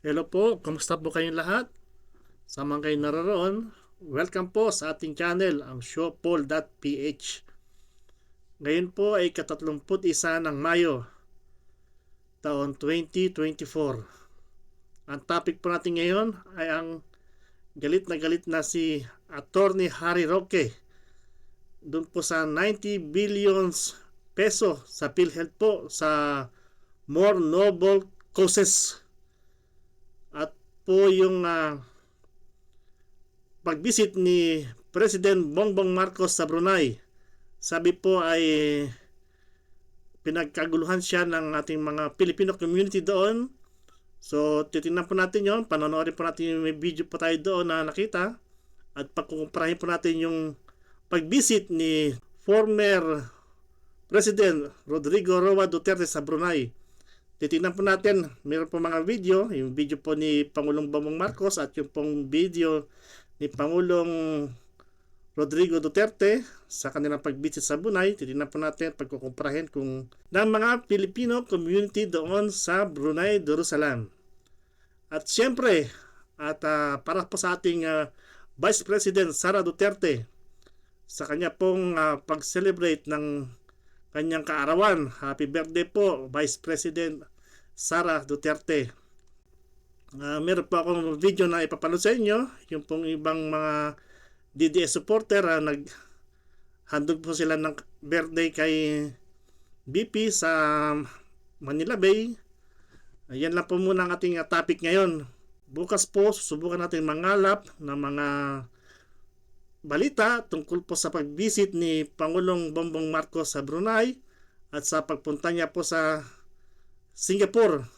Hello po, kumusta po kayong lahat? Sa mga kayo naroon, welcome po sa ating channel, ang showpaul.ph. Ngayon po ay ka-31 ng Mayo, taon 2024. Ang topic po natin ngayon ay ang galit na si Attorney Harry Roque doon po sa 90 billions peso sa PhilHealth po sa more noble causes. At po yung pag-visit ni President Bongbong Marcos sa Brunei, sabi po ay pinagkaguluhan siya ng ating mga Filipino community doon. So titingnan po natin yon, panonoorin po natin yung may video po tayo doon na nakita, at pagkukumparahin po natin yung pag-visit ni former President Rodrigo Roa Duterte sa Brunei. Titingnan po natin, mayroon po mga video, yung video po ni Pangulong Bongbong Marcos at yung pong video ni Pangulong Rodrigo Duterte sa kanilang pag-visit sa Brunei. Titingnan po natin, pagkukumparahin kung ng mga Filipino community doon sa Brunei, Darussalam. At siyempre, para po sa ating Vice President Sara Duterte, sa kanya pong pag-celebrate ng kanyang kaarawan. Happy birthday po, Vice President Sara Duterte. Meron po akong video na ipapanood sa inyo. Yung pong ibang mga DDS supporter, naghandog po sila ng birthday kay BP sa Manila Bay. Yan lang po muna ang ating topic ngayon. Bukas po, susubukan natin mangalap ng mga balita tungkol po sa pag-visit ni Pangulong Bongbong Marcos sa Brunei at sa pagpunta niya po sa Singapore.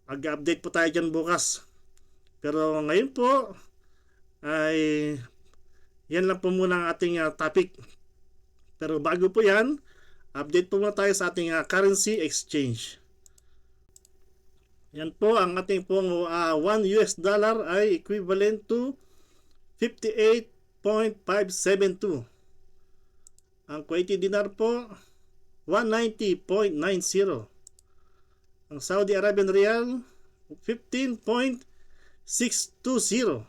Mag-update po tayo dyan bukas. Pero ngayon po ay yan lang po muna ang ating topic. Pero bago po yan, update po muna tayo sa ating currency exchange. Yan po, ang ating pong 1 US dollar ay equivalent to 58.572. Ang Kuwaiti dinar po 190.90. Ang Saudi Arabian Riyal 15.620.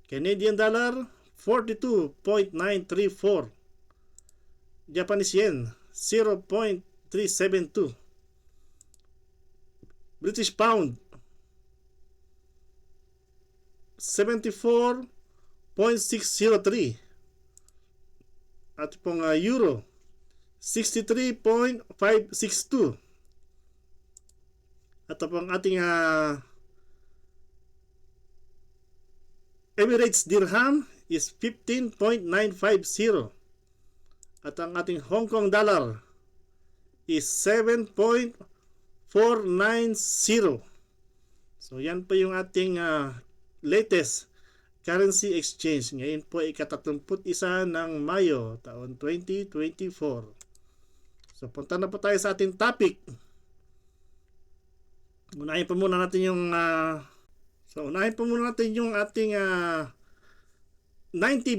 Canadian dollar 42.934. Japanese yen 0.372. British pound 74.603. At pong euro 63.562. At pong ating Emirates dirham is 15.950. At ang ating Hong Kong dollar is 7.490. So yan po yung ating latest currency exchange. Ngayon po ay ka-31 ng Mayo, taon 2024. So punta na po tayo sa ating topic. Unahin po muna natin yung ating 90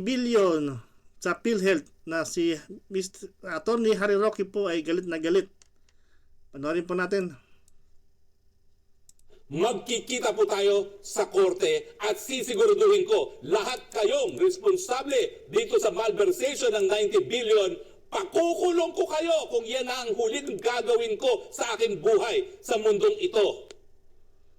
billion sa PhilHealth na si Mr. Attorney Harry Roque po ay galit na galit. Panoorin po natin. Magkikita po tayo sa korte at sisiguraduhin ko lahat kayong responsable dito sa malversation ng 90 billion. Pakukulong ko kayo kung yan ang huling gagawin ko sa aking buhay sa mundong ito.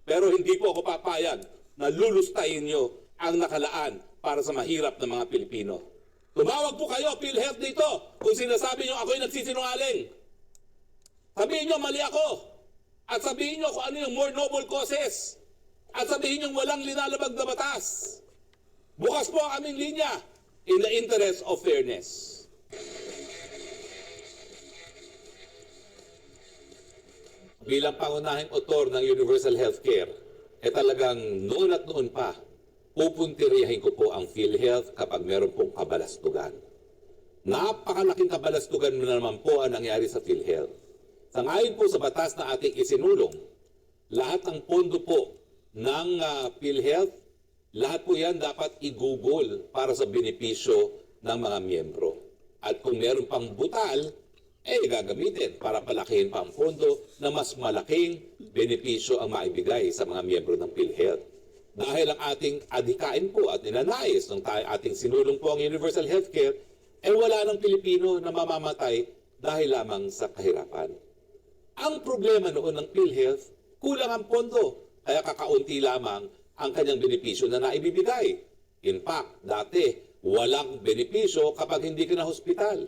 Pero hindi po ako papayag na lulustayin nyo ang nakalaan para sa mahirap na mga Pilipino. Tumawag po kayo, PhilHealth dito, kung sinasabi nyo ako'y nagsisinungaling. Sabihin nyo mali ako. At sabihin nyo kung ano yung more noble causes. At sabihin nyo walang linalabag na batas. Bukas po ang aming linya in the interest of fairness. Bilang pangunahing author ng Universal Healthcare, talagang noon at noon pa, pupuntiriyahin ko po ang PhilHealth kapag meron pong kabalastugan. Napakalaking kabalastugan na naman po ang nangyari sa PhilHealth. Sangayon po sa batas na ating isinulong, lahat ng pondo po ng PhilHealth, lahat po yan dapat i-google para sa benepisyo ng mga miyembro. At kung meron pang butal, gagamitin para palakihin pa ang pondo na mas malaking benepisyo ang maibigay sa mga miyembro ng PhilHealth. Dahil ang ating adhikain po at ninanais ng ating sinulong po ang Universal Healthcare, wala ng Pilipino na mamamatay dahil lamang sa kahirapan. Ang problema noon ng PhilHealth, kulang ang pondo, kaya kakaunti lamang ang kanyang benepisyo na naibibigay. In fact, dati, walang benepisyo kapag hindi ka na hospital.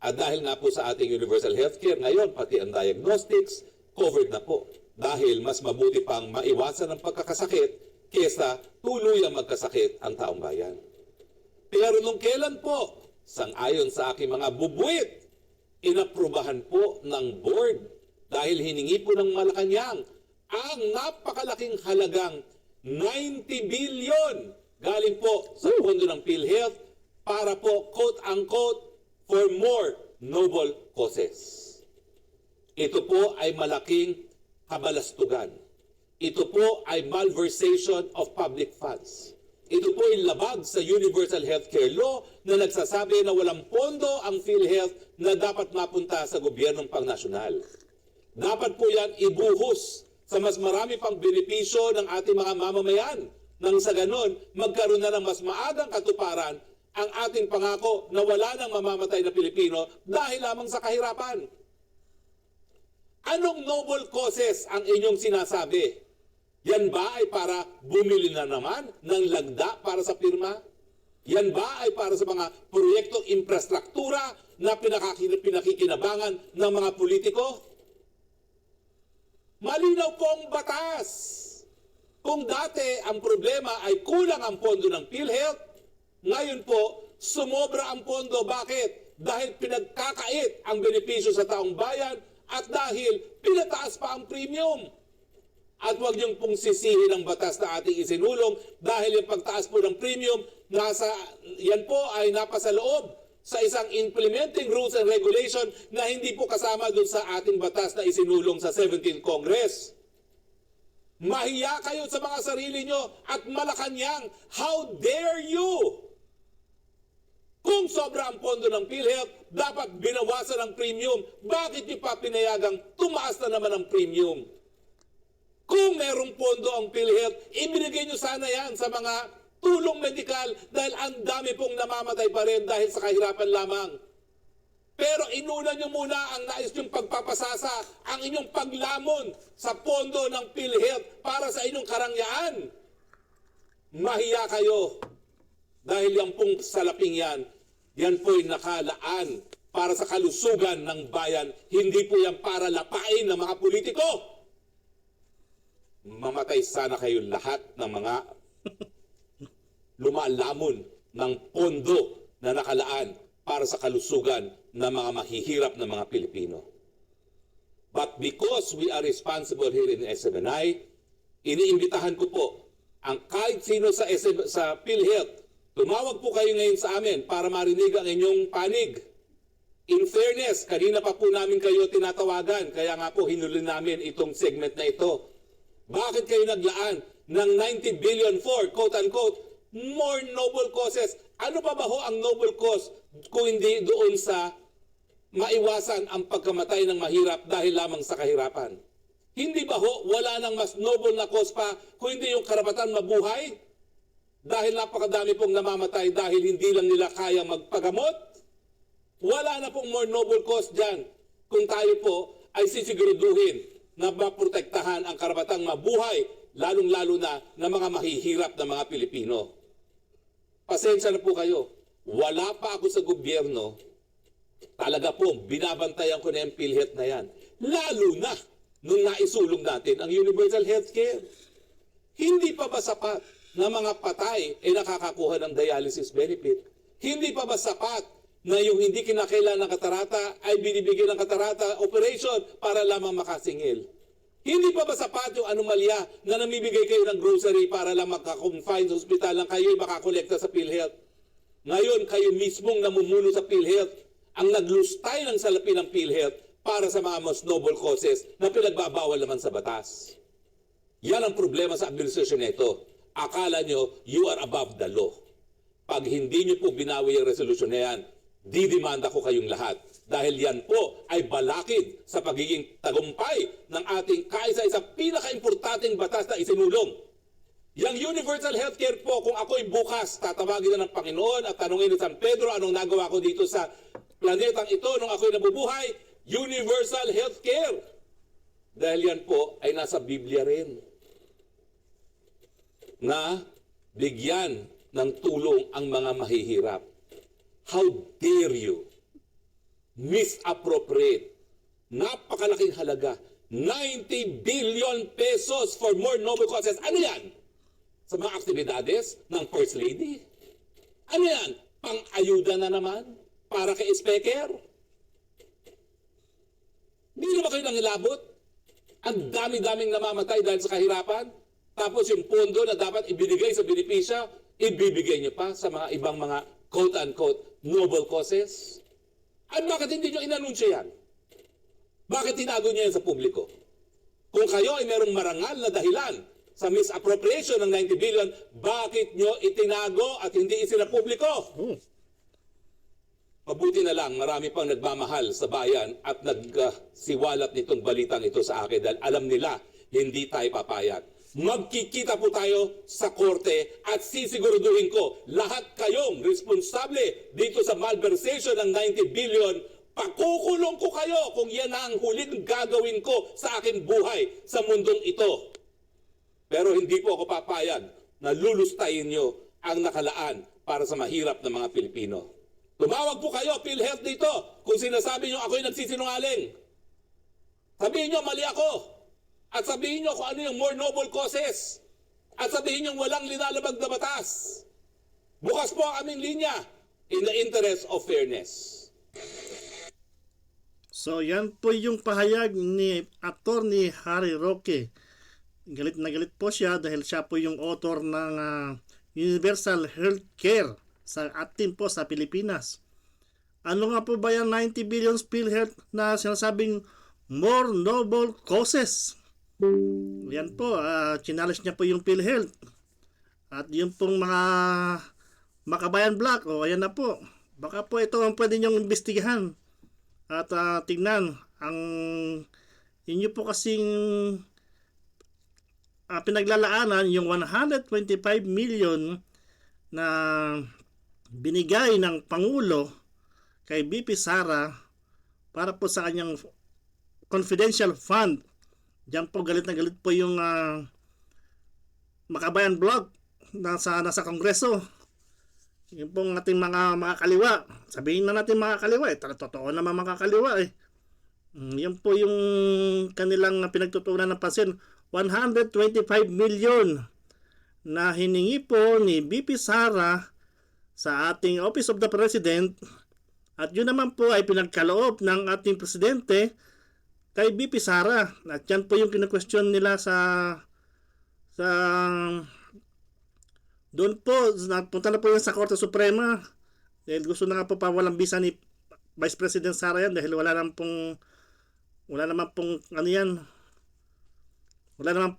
At dahil nga po sa ating Universal Healthcare, ngayon pati ang diagnostics, covered na po. Dahil mas mabuti pang maiwasan ang pagkakasakit kesa tuluyang magkasakit ang taong bayan. Pero nung kailan po, sang-ayon sa aking mga bubuit, inaprubahan po ng board dahil hiningi po ng Malacanang ang napakalaking halagang 90 billion galing po sa pondo ng PhilHealth para po quote-unquote for more noble causes. Ito po ay malaking kabalastugan. Ito po ay malversation of public funds. Ito po ay labag sa Universal Healthcare Law na nagsasabi na walang pondo ang PhilHealth na dapat mapunta sa gobyernong pangnasyonal. Dapat po yan ibuhos sa mas marami pang benepisyo ng ating mga mamamayan nang sa ganon magkaroon na ng mas maagang katuparan ang ating pangako na wala nang mamamatay na Pilipino dahil lamang sa kahirapan. Anong noble causes ang inyong sinasabi? Yan ba ay para bumili na naman ng lagda para sa pirma? Yan ba ay para sa mga proyektong infrastruktura na pinakikinabangan ng mga politiko? Malinaw po ang batas. Kung dati ang problema ay kulang ang pondo ng PhilHealth, ngayon po, sumobra ang pondo. Bakit? Dahil pinagkakait ang benepisyo sa taong bayan at dahil pinataas pa ang premium. At huwag niyong pong sisihin ang batas na ating isinulong dahil yung pagtaas po ng premium, yan po ay napasa loob sa isang implementing rules and regulation na hindi po kasama doon sa ating batas na isinulong sa 17th Congress. Mahiya kayo sa mga sarili nyo at Malacanang, how dare you? Kung sobra ang pondo ng PhilHealth, dapat binawasan ang premium. Bakit niyo pa pinayagang tumaas na naman ang premium? Kung merong pondo ang PhilHealth, ibinigay niyo sana yan sa mga tulong medikal dahil ang dami pong namamatay pa rin dahil sa kahirapan lamang. Pero inuna niyo muna ang nais niyong pagpapasasa, ang inyong paglamon sa pondo ng PhilHealth para sa inyong karangyaan. Mahiya kayo dahil yung pong salaping yan po'y nakalaan para sa kalusugan ng bayan, hindi po yan para lapain ng mga politiko. Mamatay sana kayo lahat ng mga lumalamon ng pondo na nakalaan para sa kalusugan ng mga mahihirap na mga Pilipino. But because we are responsible here in SMNI, iniimbitahan ko po ang kahit sino sa PhilHealth, tumawag po kayo ngayon sa amin para marinig ang inyong panig. In fairness, kanina pa po namin kayo tinatawagan, kaya nga po hinuli namin itong segment na ito. Bakit kayo naglaan ng 90 billion for, quote-unquote, more noble causes? Ano pa ba ho ang noble cause kung hindi doon sa maiwasan ang pagkamatay ng mahirap dahil lamang sa kahirapan? Hindi ba ho wala nang mas noble na cause pa kung hindi yung karapatan mabuhay? Dahil napakadami pong namamatay dahil hindi lang nila kaya magpagamot? Wala na pong more noble cause dyan kung tayo po ay sisiguraduhin na maprotektahan ang karapatang mabuhay, lalong-lalo na ng mga mahihirap na mga Pilipino. Pasensya na po kayo. Wala pa ako sa gobyerno. Talaga po, binabantayan ko na yung PhilHealth na yan. Lalo na nung naisulong natin ang Universal Healthcare. Hindi pa ba sapat na mga patay ay nakakakuha ng dialysis benefit? Hindi pa ba sapat na yung hindi kinakailangan ng katarata ay binibigyan ng katarata operation para lamang makasingil? Hindi pa ba sapat yung anomalya na namibigay kayo ng grocery para lang makakonfine sa ospital lang kayo ay makakolekta sa PhilHealth? Ngayon, kayo mismong namumuno sa PhilHealth ang naglustay ng salapi ng PhilHealth para sa mga most noble causes na pinagbabawal naman sa batas. Yan ang problema sa administrasyon na ito. Akala nyo, you are above the law. Pag hindi nyo po binawi ang resolusyon na yan, didemanda ko kayong lahat. dahil yan po ay balakid sa pagiging tagumpay ng ating kaisa-isang pinaka-importanting batas na isinulong. Yang universal healthcare po, kung ako'y bukas, tatawagin na ng Panginoon at tanungin ni San Pedro anong nagawa ko dito sa planetang ito nung ako'y nabubuhay, universal healthcare. Dahil yan po ay nasa Biblia rin. Na bigyan ng tulong ang mga mahihirap. How dare you misappropriate napakalaking halaga 90 billion pesos for more noble causes. Ano yan? Sa mga aktibidades ng First Lady? Ano yan? Pang-ayuda na naman? Para kay Speaker? Hindi na ba kayo nangilabot? Ang dami-daming namamatay dahil sa kahirapan? Tapos yung pondo na dapat ibinigay sa benepisya, ibibigay niyo pa sa mga ibang mga quote-unquote noble causes? At bakit hindi nyo inanunsyo yan? Bakit tinago niyo yan sa publiko? Kung kayo ay merong marangal na dahilan sa misappropriation ng 90 billion, bakit nyo itinago at hindi isinapubliko? Mabuti na lang, marami pang nagmamahal sa bayan at nagsiwalat nitong balitang ito sa akin dahil alam nila hindi tayo papayag. Magkikita po tayo sa korte at sisiguraduhin ko lahat kayong responsable dito sa malversation ng 90 billion. Pakukulong ko kayo kung yan ang huling gagawin ko sa aking buhay sa mundong ito. Pero hindi po ako papayag na lulustayin nyo ang nakalaan para sa mahirap na mga Pilipino. Tumawag po kayo, PhilHealth dito, kung sinasabi nyo ako'y nagsisinungaling. Sabihin nyo, mali ako. At sabihin nyo kung ano yung more noble causes. At sabihin nyo walang linalabag na batas. Bukas po ang aming linya in the interest of fairness. So yan po yung pahayag ni Attorney Harry Roque. Galit na galit po siya dahil siya po yung author ng Universal Healthcare sa atin po sa Pilipinas. Ano nga po ba yung 90 billion PhilHealth na sinasabing more noble causes? Yan po, chinalis niya po yung PhilHealth. At yung pong mga Makabayan Black, ayan na po. Baka po ito ang pwede niyong imbestigahan. At tingnan, ang inyo po kasing pinaglalaanan, yung 125 million na binigay ng Pangulo kay BP Sara para po sa kanyang confidential fund. Diyan po galit na galit po yung Makabayan Blog nasa Kongreso. Yung pong ating mga kaliwa. Sabihin na natin mga kaliwa totoo naman mga kaliwa Yan po yung kanilang pinagtutunan ng pansin. 125 million na hiningi po ni BP Sara sa ating Office of the President, at yun naman po ay pinagkaloob ng ating Presidente kay BP Sara. At yan po yung kinu-question nila sa doon po, napunta na po yan sa Korte Suprema dahil gusto na nga po pawalang bisa ni Vice President Sara yan dahil wala naman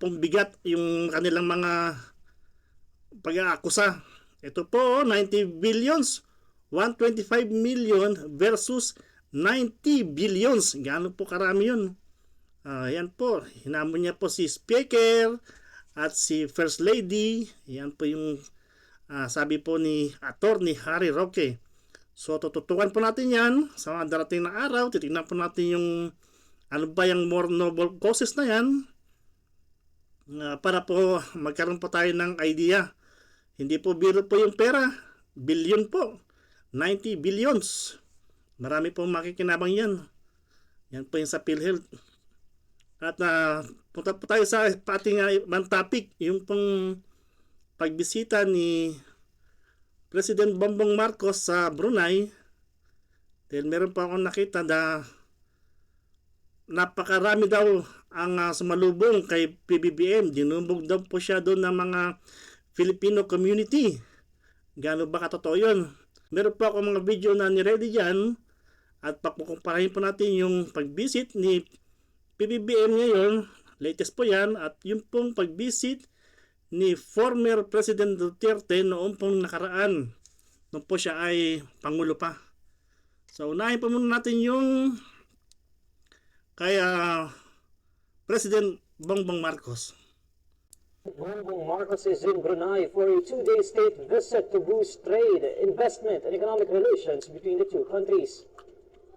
pong bigat yung kanilang mga pag-aakusa. Ito po, 90 billions, 125 million versus 90 billions. Gaano po karami yun? Yan po, hinamon niya po si Speaker at si First Lady. Yan po yung sabi po ni Attorney Harry Roque. So, tututukan po natin yan sa mga darating na araw. Titignan po natin yung ano ba yung more noble causes na yan para po magkaroon po tayo ng idea. Hindi po biro po yung pera. Billion po. 90 billions. Marami po makikinabang yan. Yan po yung sa PhilHealth. At punta po tayo sa ating ibang topic. Yung pong pagbisita ni President Bongbong Marcos sa Brunei. Dahil meron pa akong nakita na napakarami daw ang sumalubong kay PBBM. Dinubog daw po siya doon ng mga Filipino community. Gaano ba katotoo yun? Meron po ako mga video na niready dyan at pakukumparahin po natin yung pag-visit ni PBBM ngayon. Latest po yan. At yung pong pag-visit ni former President Duterte noong pong nakaraan. Noong po siya ay Pangulo pa. So unahin pa muna natin yung kay President Bongbong Marcos. Bongbong Marcos is in Brunei for a two-day state visit to boost trade, investment, and economic relations between the two countries.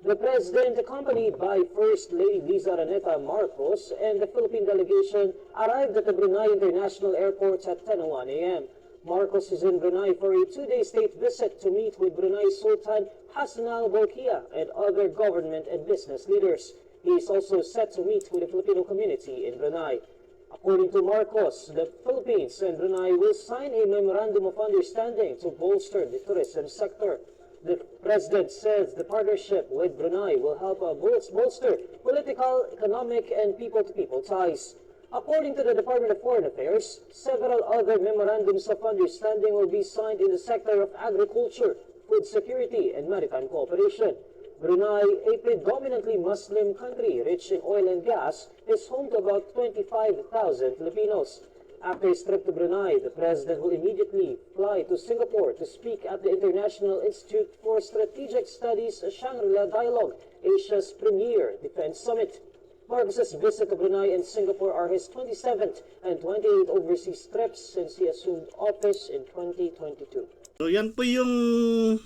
The President, accompanied by First Lady Liza Araneta Marcos and the Philippine delegation, arrived at the Brunei International Airport at 10:01 a.m. Marcos is in Brunei for a two-day state visit to meet with Brunei Sultan Hassan Al Bolkiah and other government and business leaders. He is also set to meet with the Filipino community in Brunei. According to Marcos, the Philippines and Brunei will sign a memorandum of understanding to bolster the tourism sector. The President says the partnership with Brunei will help bolster political, economic, and people-to-people ties. According to the Department of Foreign Affairs, several other memorandums of understanding will be signed in the sector of agriculture, food security, and maritime cooperation. Brunei, a predominantly Muslim country rich in oil and gas, is home to about 25,000 Filipinos. After his trip to Brunei, the President will immediately fly to Singapore to speak at the International Institute for Strategic Studies Shangri-La Dialogue, Asia's premier defense summit. Marcos's visit to Brunei and Singapore are his 27th and 28th overseas trips since he assumed office in 2022. So yan po yung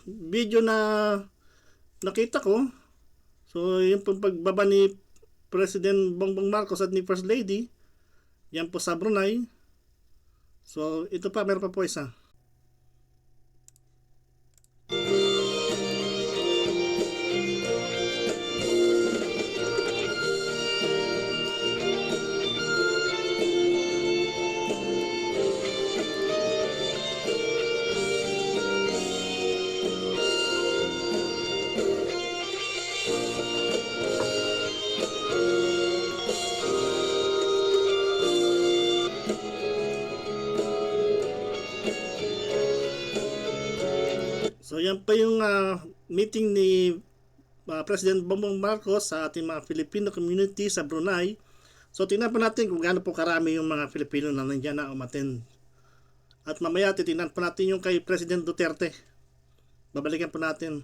video na nakita ko. So yung po pagbaba ni President Bongbong Marcos at ni First Lady, yan po sa Brunei. So ito pa, meron pa po isa. So yan pa yung meeting ni President Bongbong Marcos sa ating mga Filipino community sa Brunei. So tingnan po natin kung gaano po karami yung mga Filipino na nandiyan na umattend. At mamaya titingnan po natin yung kay President Duterte. Babalikan po natin.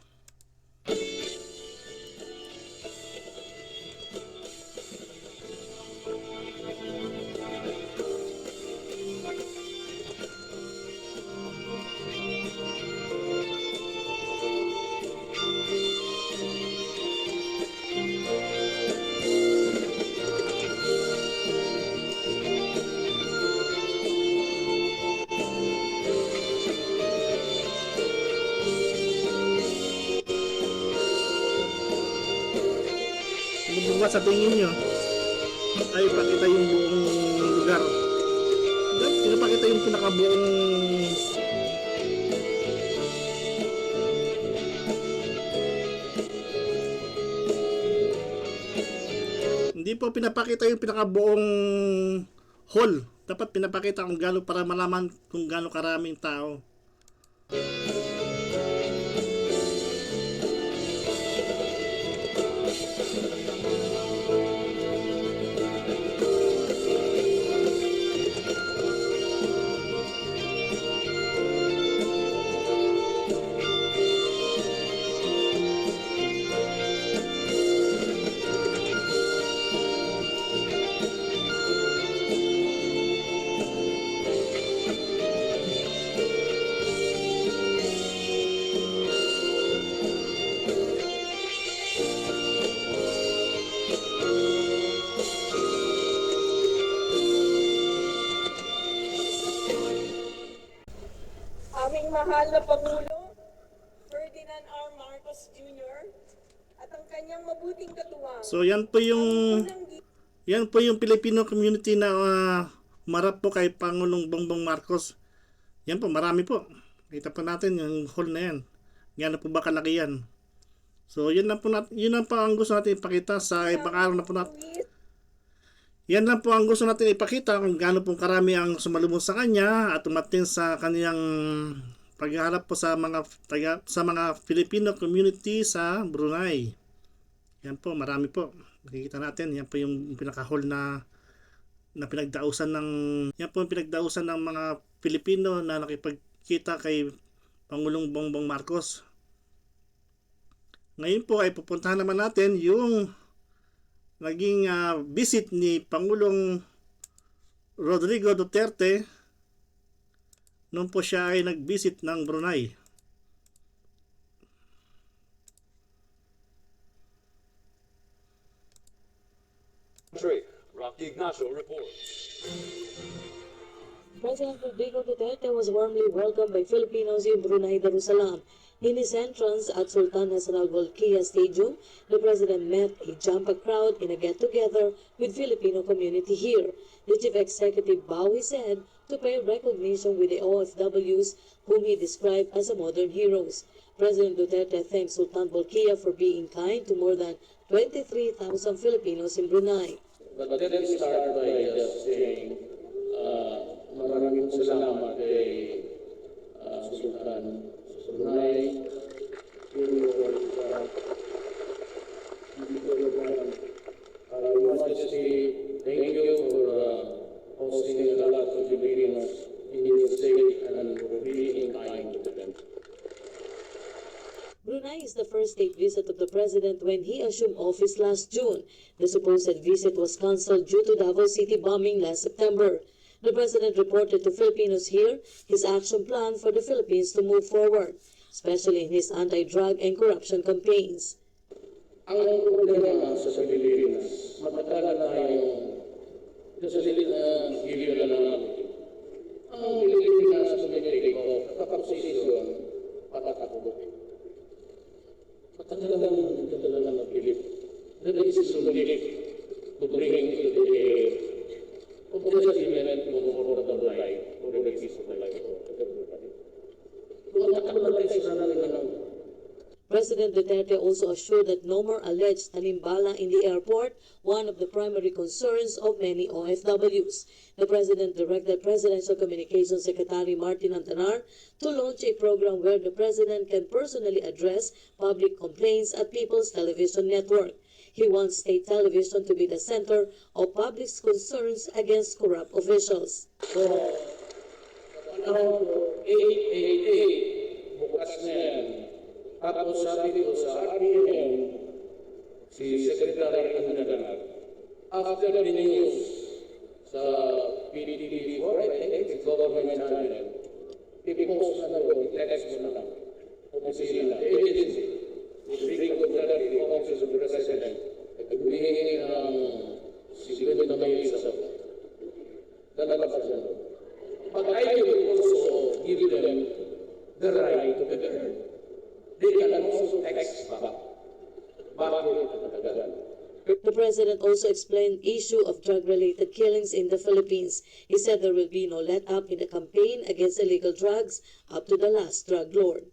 Bubuhat sa tingin nyo ay pakita yung buong lugar. Pinapakita yung pinakabuong hindi po pinapakita yung pinakabuong hall. Dapat pinapakita kung gaano para malaman kung gaano karaming tao. Aming mahal na Pangulo, Ferdinand R. Marcos Jr. at ang kanyang mabuting katuwang. So yan po yung Filipino community na marap po kay Pangulong Bongbong Marcos. Yan po, marami po. Kita po natin yung hall na yan. Yan po ba kalaki yan. So yun lang po ang gusto natin ipakita sa ibang araw na po natin. Yan lang po ang gusto natin ipakita kung gaano pong karami ang sumalubong sa kanya at umatin sa kaniyang paghaharap po sa mga Filipino community sa Brunei. Yan po, marami po. Makikita natin, yan po yung pinaka-hall na pinagdausan ng mga Pilipino na nakipagkita kay Pangulong Bongbong Marcos. Ngayon po ay pupuntahan naman natin yung naging visit ni Pangulong Rodrigo Duterte nung po siya ay nag-visit ng Brunei. Rocky Ignacio reports. President Rodrigo Duterte was warmly welcomed by Filipinos in Brunei Darussalam. In his entrance at Sultan Hassan Al Bolkiah Stadium, the president met a jam-packed crowd in a get-together with Filipino community here. The chief executive bowed his head to pay recognition with the OFWs, whom he described as modern heroes. President Duterte thanked Sultan Bolkiah for being kind to more than 23,000 Filipinos in Brunei. But let me start by just saying, maraming salamat kay Sultan Brunei, Your Majesty, thank you for hosting a lot of Filipinos in your state and for being kind to them. Brunei is the first state visit of the president when he assumed office last June. The supposed visit was cancelled due to Davao City bombing last September. The president reported to Filipinos here his action plan for the Philippines to move forward, especially in his anti-drug and corruption campaigns. Ang problema sa Pilipinas, matagal na tayong giliw na natin. Ang Pilipinas tumitig o kapag-posisyon, patatakbo. Matagal na nagilip. The decision to bring to the agreement for the life, for the peace of the life of everybody. Matagal na tayo sa natin. President Duterte also assured that no more alleged talimbala in the airport, one of the primary concerns of many OFWs. The president directed Presidential Communications Secretary Martin Antanar to launch a program where the president can personally address public complaints at People's Television Network. He wants state television to be the center of public's concerns against corrupt officials. So, 888, bukas na yan. Tapos sabi ko sa RBN, si Secretary Andanar, after the news sa PDD4, I think it's government channel, ipipost na doon, text mo na lang. Opisina, agency, Rodrigo Duterte, Office of the President, nagbihingi ng 50 million sa lalabas na doon. But I will also give them the right to be heard. They can also text back. The president also explained the issue of drug-related killings in the Philippines. He said there will be no let-up in the campaign against illegal drugs up to the last drug lord.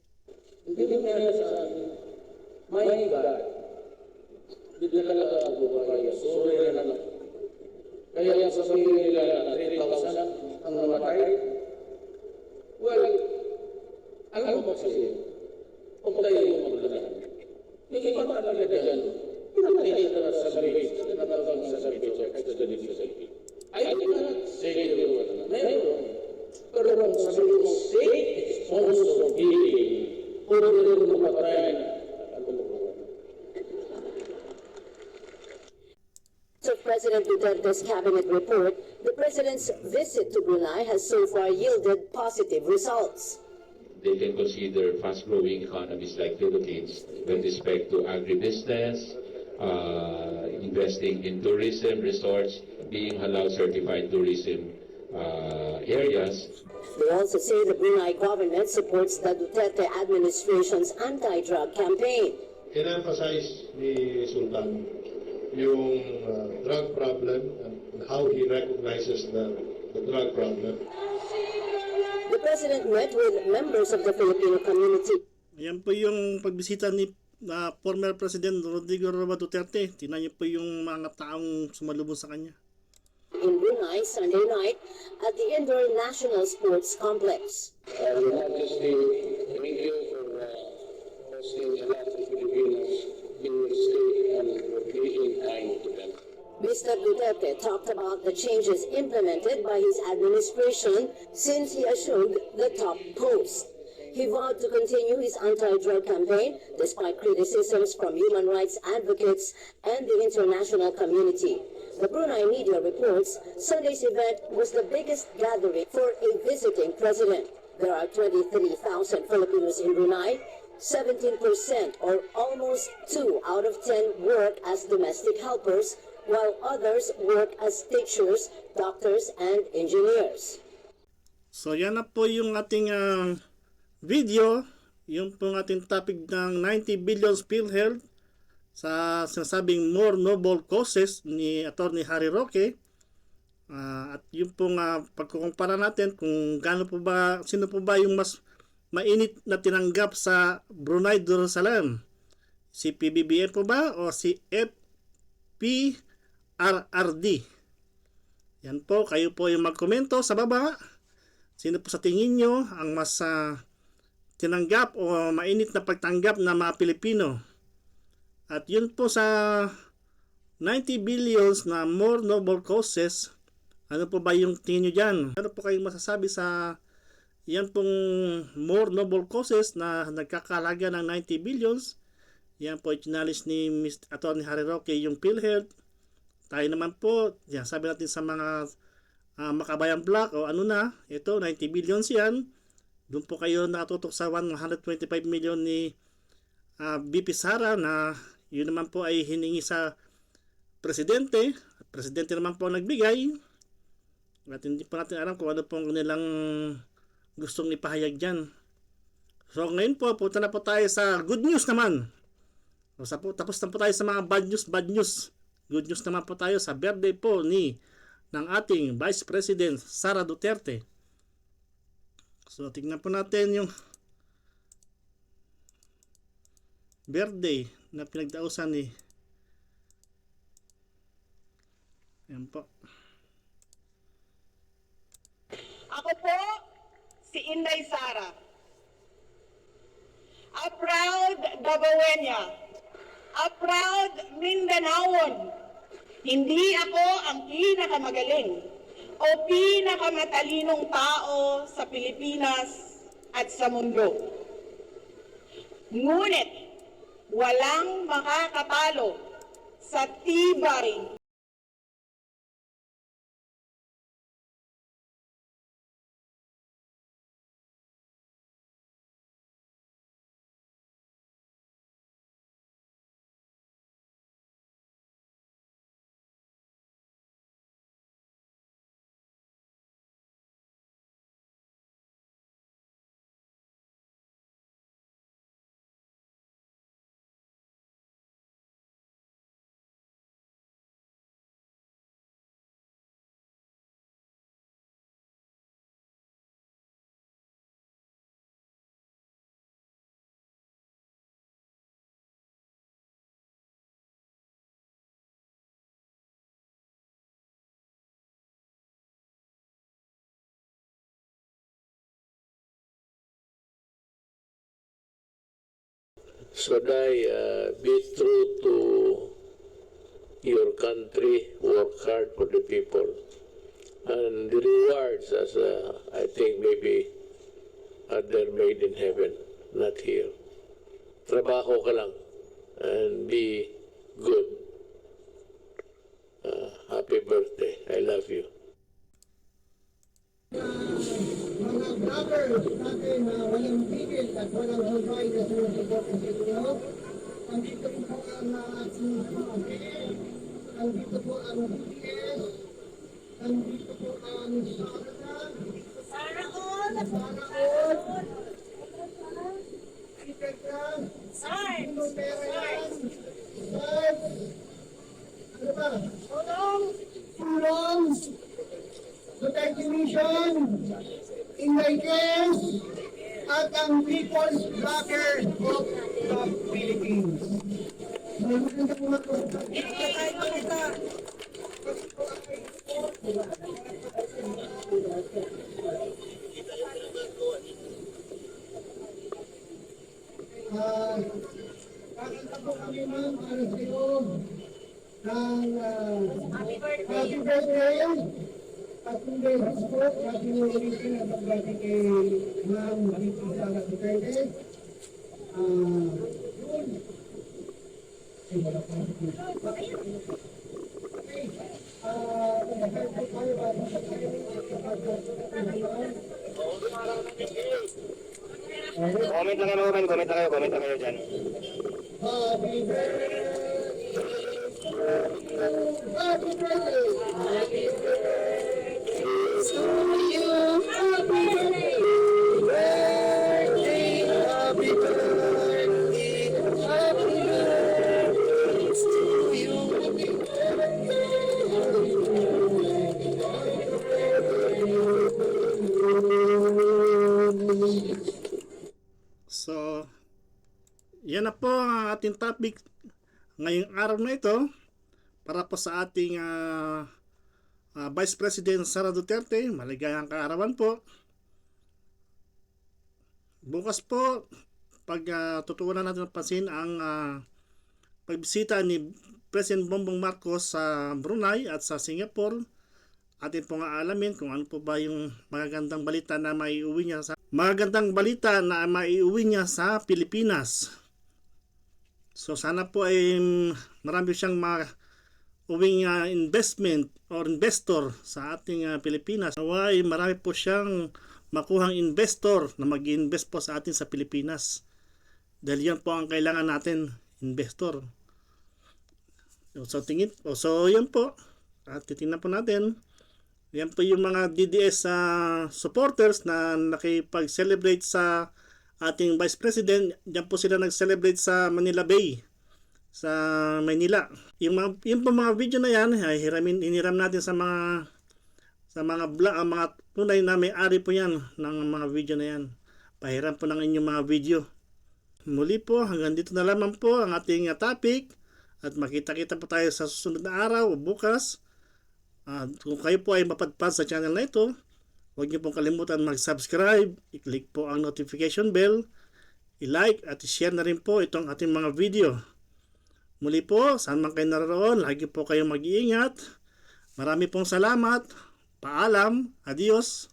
Hindi na sa my God, hindi na talaga ang buhay. Sorry na lang. Kaya sasabihin nila na 3,000 ang namatay. Well, alam mo kasi, kung tayo yung magdala, hindi pa talaga dyan, pinatay na sa sabihin, tinatawag sa sabihin, I cannot say the word na meron, pero kung sabihin mo, state is also giving, puro rin mapatay na, Of President Duterte's cabinet report, the president's visit to Brunei has so far yielded positive results. They can consider fast-growing economies like Philippines with respect to agribusiness, investing in tourism resorts, being halal certified tourism areas. They also say the Brunei government supports the Duterte administration's anti-drug campaign. In-emphasize ni Sultan yung drug problem and how he recognizes the drug problem. The president met with members of the Filipino community. Yan po yung pagbisita ni former President Rodrigo Roa Duterte. Tingnan niyo po yung mga taong sumalubong sa kanya. In Brunei Sunday night at the Indoor National Sports Complex. Your Majesty, thank you for hosting a lot of Filipinos in your state and for being kind to them. Mr. Duterte talked about the changes implemented by his administration since he assumed the top post. He vowed to continue his anti-drug campaign despite criticisms from human rights advocates and the international community. The Brunei media reports Sunday's event was the biggest gathering for a visiting president. There are 23,000 Filipinos in Brunei. 17% or almost 2 out of 10 work as domestic helpers, while others work as teachers, doctors, and engineers. So yan na po yung ating video, yung pong ating topic ng 90 billion PhilHealth sa sinasabing more noble causes ni Atty. Harry Roque. At yung pong pagkukumpara natin kung gaano po ba, sino po ba yung mas mainit na tinanggap sa Brunei Darussalam, si PBBM po ba o si FPRRD? Yan po, kayo po yung magkomento sa baba. Sino po sa tingin nyo ang mas tinanggap o mainit na pagtanggap na mga Pilipino? At yun po sa 90 billions na more noble causes, ano po ba yung tingin nyo dyan? Ano po kayong masasabi sa yan pong more noble causes na nagkakalaga ng 90 billions? Yan po itinalis ni Mr. Atty. Harry Roque yung PhilHealth. Tayo naman po, yan, sabi natin sa mga makabayang block o ano na, ito 90 billions yan. Doon po kayo nakatutok sa 125 million ni BP Sara na yun naman po ay hiningi sa presidente. Presidente naman po nagbigay. At hindi pa natin alam kung ano pong nilang gustong ipahayag dyan. So ngayon po, punta na po tayo sa good news naman. Tapos na po tayo sa mga bad news. Good news naman po tayo sa birthday po ng ating Vice President Sara Duterte. So tingnan po natin yung birthday na pinagdausan ni yan po. Ako po, si Inday Sara. A proud Davaoena. A proud Mindanaon. Hindi ako ang pinakamagaling o pinakamatalinong tao sa Pilipinas at sa mundo. Ngunit, walang makakatalo sa tibay Should I be true to your country, work hard for the people, and the rewards, as I think maybe they're made in heaven, not here. Trabaho ka lang and be good. Happy birthday. I love you. Mga vloggers natin na walang tigil at walang hubay na sumusuporta sa inyo. Andito po ang ating PBBM, andito po ang BTS, andito po ang Saraon, Ipekan, Inumerean, ano ba? Tulong, Duterte Mission, Inday Kes, at ang People's Blocker of the Philippines. Kakanta po kami ma'am para sa iyo ng happy birthday. tatlong beses po sa pinag-ulitin ang pagdating kay Ma'am Marita Sara Duterte. Yun. Ay, wala pa. Okay. Nag-help po tayo para sa tayo Comment lang kayo, comment lang kayo dyan. Happy birthday! Happy birthday! Happy birthday to you! Happy birthday! Happy birthday! Happy birthday to you! Happy birthday! So, yan na po ang ating topic ngayong araw na ito para po sa ating Vice President Sara Duterte. Maligayang kaarawan po. Bukas po, pag tutuunan natin ng pansin ang pagbisita ni President Bongbong Marcos sa Brunei at sa Singapore, atin po nga alamin kung ano po ba yung magagandang balita na maiuwi niya sa Pilipinas. So sana po ay marami siyang uwing investment or investor sa ating Pilipinas. Naway marami po siyang makuhang investor na mag-invest po sa atin sa Pilipinas. Dahil yan po ang kailangan natin, investor. So yan po. At titingnan po natin. Yan po yung mga DDS supporters na nakipag-celebrate sa ating Vice President. Diyan po sila nag-celebrate sa Manila Bay, sa Manila. Yung po mga video na yan, hiniram natin sa mga mga tunay na may-ari po yan ng mga video na yan. Pahiram po ng inyong mga video. Muli po, hanggang dito na lamang po ang ating topic. At makita-kita po tayo sa susunod na araw o bukas. Kung kayo po ay mapadpad sa channel na ito, huwag niyo pong kalimutan mag-subscribe, i-click po ang notification bell, i-like at i-share na rin po itong ating mga video. Muli po, saan man kayo naroon, lagi po kayong mag-iingat. Marami pong salamat. Paalam. Adios.